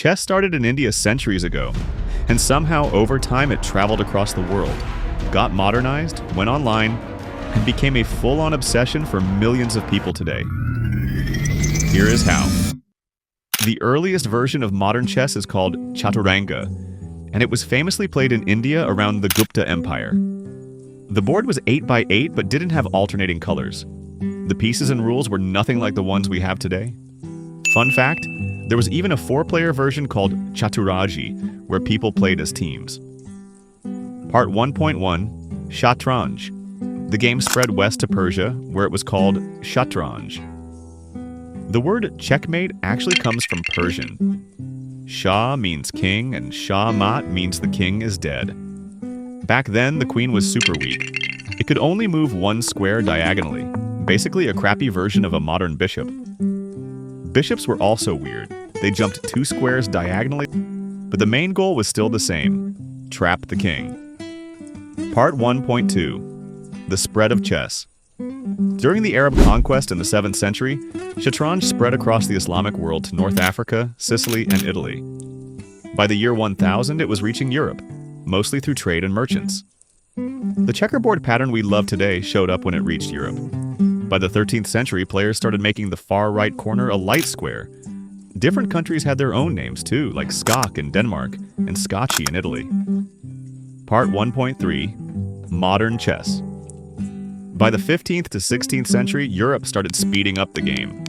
Chess started in India centuries ago, and somehow over time it traveled across the world, got modernized, went online, and became a full-on obsession for millions of people today. Here is how. The earliest version of modern chess is called Chaturanga, and it was famously played in India around the Gupta Empire. The board was 8 by 8 but didn't have alternating colors. The pieces and rules were nothing like the ones we have today. Fun fact, there was even a 4-player version called Chaturajji, where people played as teams. Part 1.1, Shatranj. The game spread west to Persia, where it was called Shatranj. The word checkmate actually comes from Persian. Shah means king, and Shah Mat means the king is dead. Back then, the queen was super weak. It could only move one square diagonally, basically a crappy version of a modern bishop. Bishops were also weird. They jumped 2 squares diagonally, but the main goal was still the same: trap the king. Part 1.2, The Spread of Chess. During the Arab conquest in the 7th century, Shatranj spread across the Islamic world to North Africa, Sicily, and Italy. By the year 1000, it was reaching Europe, mostly through trade and merchants. The checkerboard pattern we love today showed up when it reached Europe. By the 13th century, players started making the far right corner a light square. Different countries had their own names too, like Skak in Denmark and Scotchy in Italy. Part 1.3, Modern Chess. By the 15th to 16th century, Europe started speeding up the game.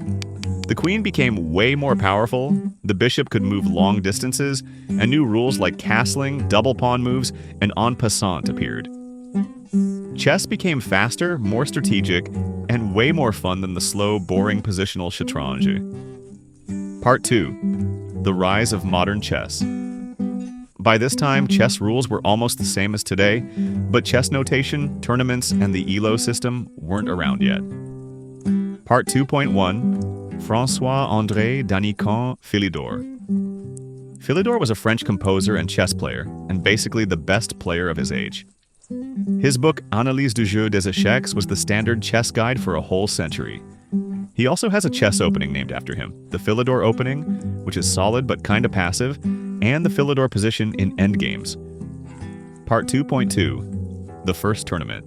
The queen became way more powerful, the bishop could move long distances, and new rules like castling, double pawn moves, and en passant appeared. Chess became faster, more strategic, and way more fun than the slow, boring positional Shatranj. Part 2, The Rise of Modern Chess. By this time, chess rules were almost the same as today, but chess notation, tournaments, and the ELO system weren't around yet. Part 2.1, François-André d'Annican Filidor. Filidor was a French composer and chess player, and basically the best player of his age. His book Analyse du jeu des échecs was the standard chess guide for a whole century. He also has a chess opening named after him, the Filidor opening, which is solid but kinda passive, and the Filidor position in endgames. Part 2.2, The First Tournament.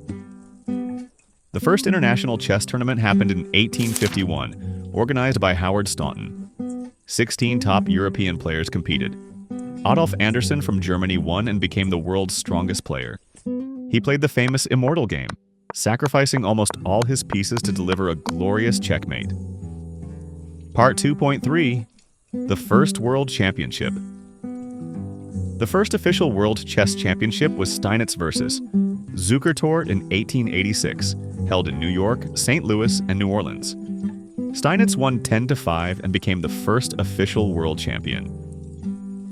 The first international chess tournament happened in 1851, organized by Howard Staunton. 16 top European players competed. Adolf Anderssen from Germany won and became the world's strongest player. He played the famous Immortal game, sacrificing almost all his pieces to deliver a glorious checkmate. Part 2.3, The First World Championship. The first official World Chess Championship was Steinitz vs. Zukertort in 1886, held in New York, St. Louis, and New Orleans. Steinitz won 10-5 and became the first official world champion.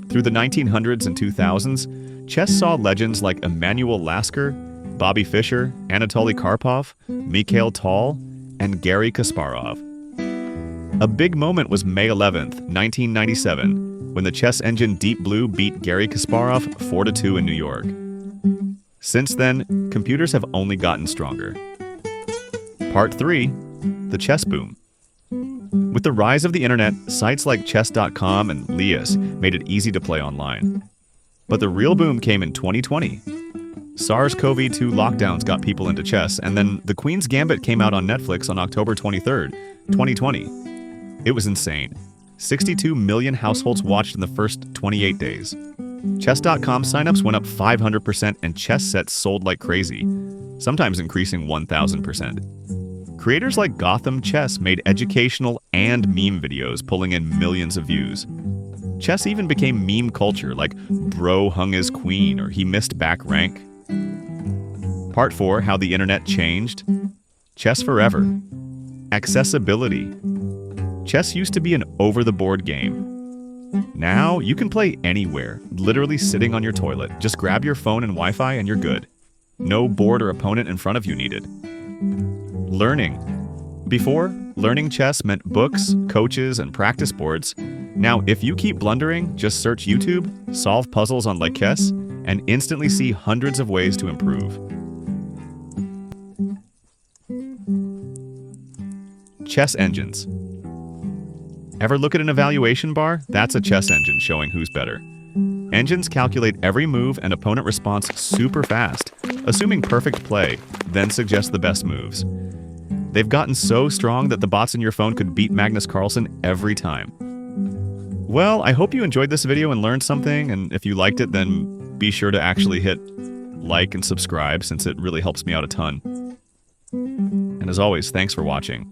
Through the 1900s and 2000s, chess saw legends like Emanuel Lasker, Bobby Fischer, Anatoly Karpov, Mikhail Tal, and Garry Kasparov. A big moment was May 11th, 1997, when the chess engine Deep Blue beat Garry Kasparov 4-2 in New York. Since then, computers have only gotten stronger. Part 3, The Chess Boom. With the rise of the internet, sites like chess.com and Lias made it easy to play online. But the real boom came in 2020. SARS-CoV-2 lockdowns got people into chess, and then The Queen's Gambit came out on Netflix on October 23rd, 2020. It was insane. 62 million households watched in the first 28 days. Chess.com signups went up 500% and chess sets sold like crazy, sometimes increasing 1,000%. Creators like Gotham Chess made educational and meme videos pulling in millions of views. Chess even became meme culture, like bro hung his queen or he missed back rank. Part 4, How the Internet Changed. Chess Forever. Accessibility. Chess used to be an over-the-board game. Now, you can play anywhere, literally sitting on your toilet. Just grab your phone and Wi-Fi and you're good. No board or opponent in front of you needed. Learning. Before, learning chess meant books, coaches, and practice boards. Now, if you keep blundering, just search YouTube, solve puzzles on like chess, and instantly see hundreds of ways to improve. Chess engines. Ever look at an evaluation bar? That's a chess engine showing who's better. Engines calculate every move and opponent response super fast, assuming perfect play, then suggest the best moves. They've gotten so strong that the bots in your phone could beat Magnus Carlsen every time. Well, I hope you enjoyed this video and learned something, and if you liked it, then be sure to actually hit like and subscribe, since it really helps me out a ton. And as always, thanks for watching.